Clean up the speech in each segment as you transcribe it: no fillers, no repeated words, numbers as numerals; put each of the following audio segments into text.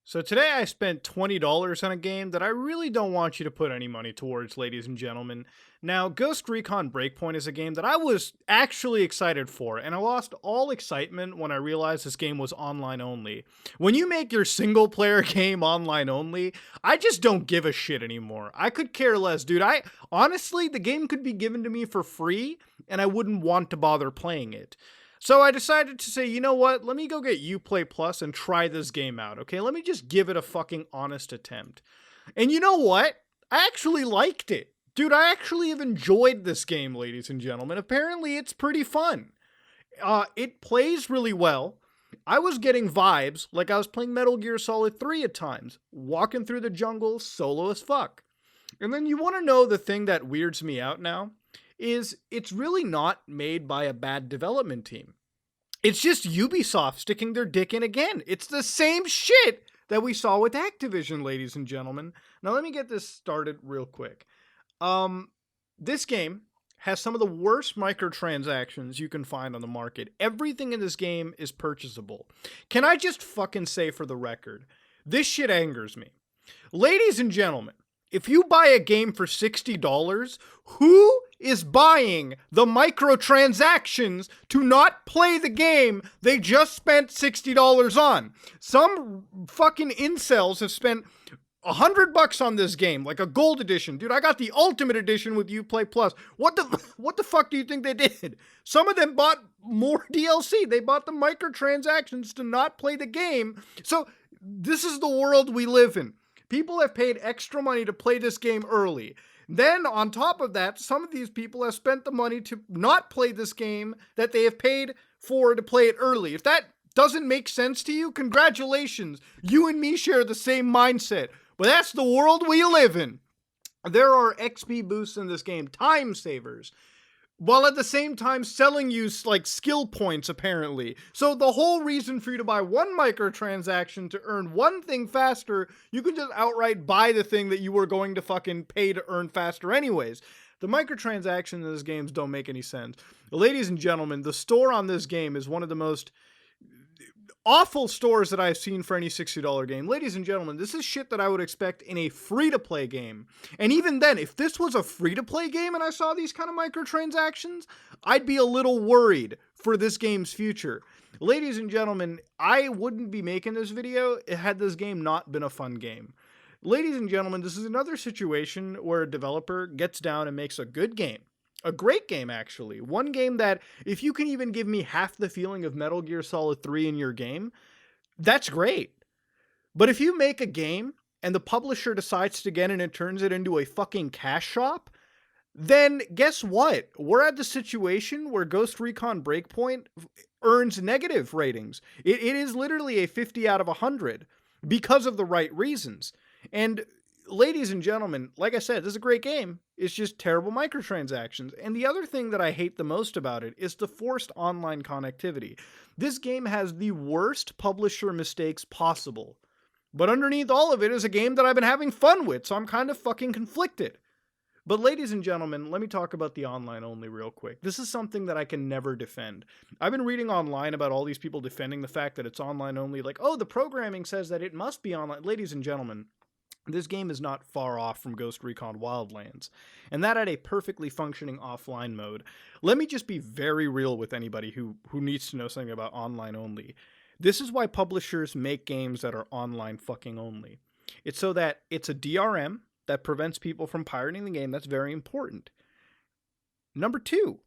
So today I spent $20 on a game that I really don't want you to put any money towards, ladies and gentlemen. Now, Ghost Recon Breakpoint is a game that I was actually excited for, and I lost all excitement when I realized this game was online only. When you make your single player game online only, I just don't give a shit anymore. I could care less, dude. I honestly, the game could be given to me for free, and I wouldn't want to bother playing it. So I decided to say, you know what? Let me go get Uplay Plus and try this game out, okay? Let me just give it a fucking honest attempt. And you know what? I actually liked it. Dude, I actually have enjoyed this game, ladies and gentlemen. Apparently, it's pretty fun. It plays really well. I was getting vibes like I was playing Metal Gear Solid 3 at times, walking through the jungle solo as fuck. And then you want to know the thing that weirds me out now? Is it's really not made by a bad development team. It's just Ubisoft sticking their dick in again. It's the same shit that we saw with Activision, ladies and gentlemen. Now let me get this started real quick. This game has some of the worst microtransactions you can find on the market. Everything in this game is purchasable. Can I just fucking say for the record, this shit angers me. Ladies and gentlemen, if you buy a game for $60, who is buying the microtransactions to not play the game they just spent $60 on? Some fucking incels have spent $100 on this game, like a gold edition. Dude, I got the ultimate edition with Uplay Plus. What the fuck do you think they did? Some of them bought more DLC. They bought the microtransactions to not play the game. So this is the world we live in. People have paid extra money to play this game early. Then, on top of that, some of these people have spent the money to not play this game that they have paid for to play it early. If that doesn't make sense to you, congratulations. You and me share the same mindset. But that's the world we live in. There are XP boosts in this game, time savers, while at the same time selling you like skill points, apparently. So the whole reason for you to buy one microtransaction to earn one thing faster, you can just outright buy the thing that you were going to fucking pay to earn faster anyways. The microtransactions in this game don't make any sense. Ladies and gentlemen, the store on this game is one of the most awful stores that I've seen for any $60 game. Ladies and gentlemen, this is shit that I would expect in a free-to-play game. And even then, if this was a free-to-play game and I saw these kind of microtransactions, I'd be a little worried for this game's future. Ladies and gentlemen, I wouldn't be making this video had this game not been a fun game. Ladies and gentlemen, this is another situation where a developer gets down and makes a good game. A great game, actually. One game that, if you can even give me half the feeling of Metal Gear Solid 3 in your game, that's great. But if you make a game and the publisher decides to get in and turns it into a fucking cash shop, then guess what? We're at the situation where Ghost Recon Breakpoint earns negative ratings. It is literally a 50 out of 100 because of the right reasons. And ladies and gentlemen, like I said, this is a great game. It's just terrible microtransactions. And the other thing that I hate the most about it is the forced online connectivity. This game has the worst publisher mistakes possible. But underneath all of it is a game that I've been having fun with, so I'm kind of fucking conflicted. But ladies and gentlemen, let me talk about the online only real quick. This is something that I can never defend. I've been reading online about all these people defending the fact that it's online only, like, oh, the programming says that it must be online. Ladies and gentlemen, this game is not far off from Ghost Recon Wildlands, and that had a perfectly functioning offline mode. Let me just be very real with anybody who needs to know something about online only. This is why publishers make games that are online fucking only. It's so that it's a DRM that prevents people from pirating the game. That's very important. Number two,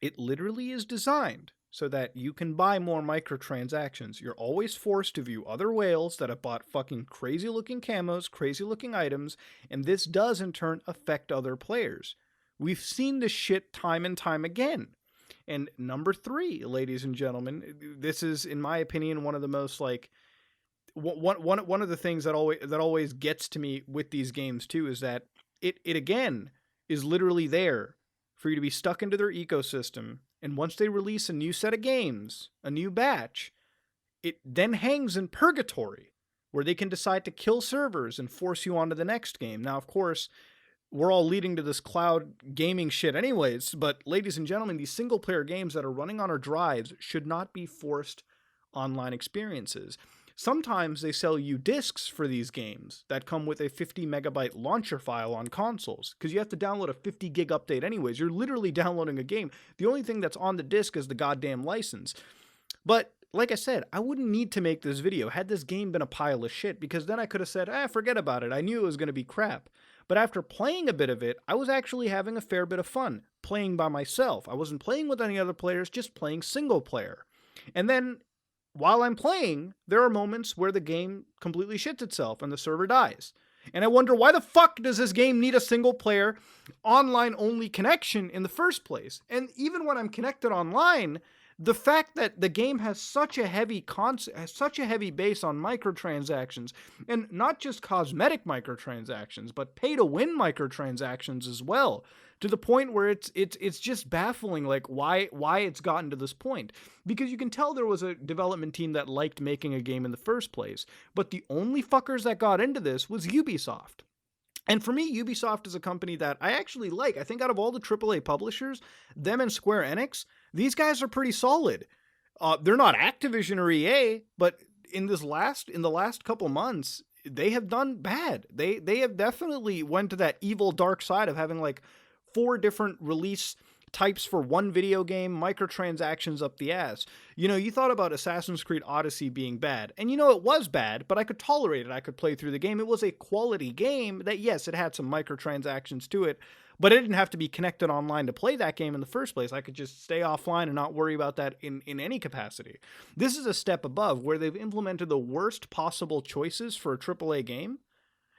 it literally is designed so that you can buy more microtransactions. You're always forced to view other whales that have bought fucking crazy looking camos, crazy looking items, and this does in turn affect other players. We've seen this shit time and time again. And number three, ladies and gentlemen, this is, in my opinion, one of the most like one of the things that always gets to me with these games too is that it again is literally there for you to be stuck into their ecosystem. And once they release a new set of games, a new batch, it then hangs in purgatory, where they can decide to kill servers and force you onto the next game. Now, of course, we're all leading to this cloud gaming shit anyways, but ladies and gentlemen, these single-player games that are running on our drives should not be forced online experiences. Sometimes they sell you discs for these games that come with a 50 megabyte launcher file on consoles, because you have to download a 50 gig update anyways. You're literally downloading a game. The only thing that's on the disc is the goddamn license. But like I said, I wouldn't need to make this video had this game been a pile of shit, because then I could have said, forget about it. I knew it was going to be crap. But after playing a bit of it, I was actually having a fair bit of fun playing by myself. I wasn't playing with any other players, just playing single player. And then while I'm playing, there are moments where the game completely shits itself and the server dies. And I wonder, why the fuck does this game need a single player online only connection in the first place? And even when I'm connected online, the fact that the game has such a heavy base on microtransactions, and not just cosmetic microtransactions, but pay to win microtransactions as well, to the point where it's just baffling, like why it's gotten to this point. Because you can tell there was a development team that liked making a game in the first place, but the only fuckers that got into this was Ubisoft. And for me, Ubisoft is a company that I actually like. I think out of all the AAA publishers, them and Square Enix, these guys are pretty solid. They're not Activision or EA, but in the last couple months, they have done bad. They have definitely went to that evil dark side of having like 4 different release types for one video game, microtransactions up the ass. You thought about Assassin's Creed Odyssey being bad, and it was bad, but I could tolerate it. I could play through the game. It was a quality game that, yes, it had some microtransactions to it, but I didn't have to be connected online to play that game in the first place. I could just stay offline and not worry about that in any capacity. This is a step above, where they've implemented the worst possible choices for a AAA game.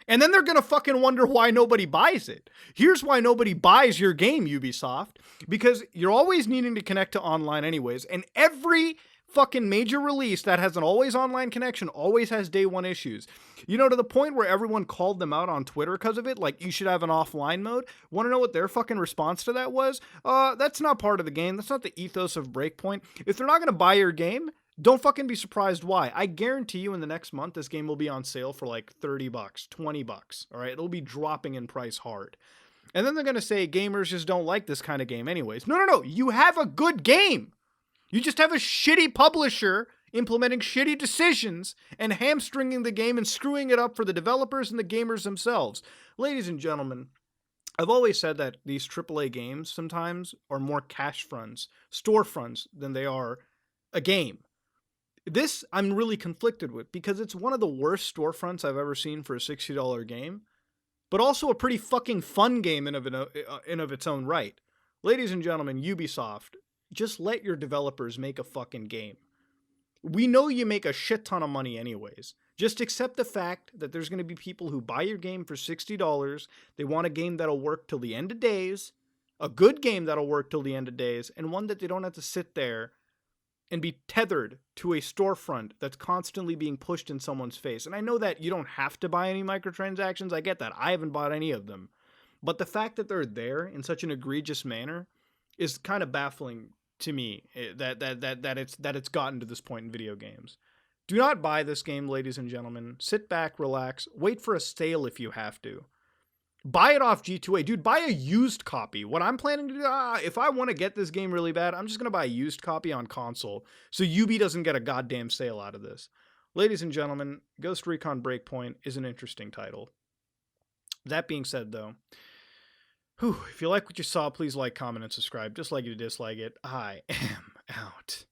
And then they're going to fucking wonder why nobody buys it. Here's why nobody buys your game, Ubisoft. Because you're always needing to connect to online anyways. And every fucking major release that has an always online connection always has day one issues. To the point where everyone called them out on Twitter because of it. Like, you should have an offline mode. Want to know what their fucking response to that was? That's not part of the game. That's not the ethos of Breakpoint. If they're not going to buy your game, don't fucking be surprised why. I guarantee you in the next month, this game will be on sale for like $30, $20. All right. It'll be dropping in price hard. And then they're going to say gamers just don't like this kind of game anyways. No. You have a good game. You just have a shitty publisher implementing shitty decisions and hamstringing the game and screwing it up for the developers and the gamers themselves. Ladies and gentlemen, I've always said that these AAA games sometimes are more cash fronts, storefronts, than they are a game. This I'm really conflicted with, because it's one of the worst storefronts I've ever seen for a $60 game, but also a pretty fucking fun game in of its own right. Ladies and gentlemen, Ubisoft, just let your developers make a fucking game. We know you make a shit ton of money anyways. Just accept the fact that there's going to be people who buy your game for $60. They want a game that'll work till the end of days, a good game that'll work till the end of days, and one that they don't have to sit there and be tethered to a storefront that's constantly being pushed in someone's face. And I know that you don't have to buy any microtransactions. I get that. I haven't bought any of them. But the fact that they're there in such an egregious manner is kind of baffling to me, that it's gotten to this point in video games. Do not buy this game, ladies and gentlemen. Sit back, relax, wait for a sale if you have to. Buy it off G2A. Dude, buy a used copy. What I'm planning to do, if I want to get this game really bad, I'm just going to buy a used copy on console, so Ubi doesn't get a goddamn sale out of this. Ladies and gentlemen, Ghost Recon Breakpoint is an interesting title. That being said, though, if you like what you saw, please like, comment, and subscribe. Just like you dislike it, I am out.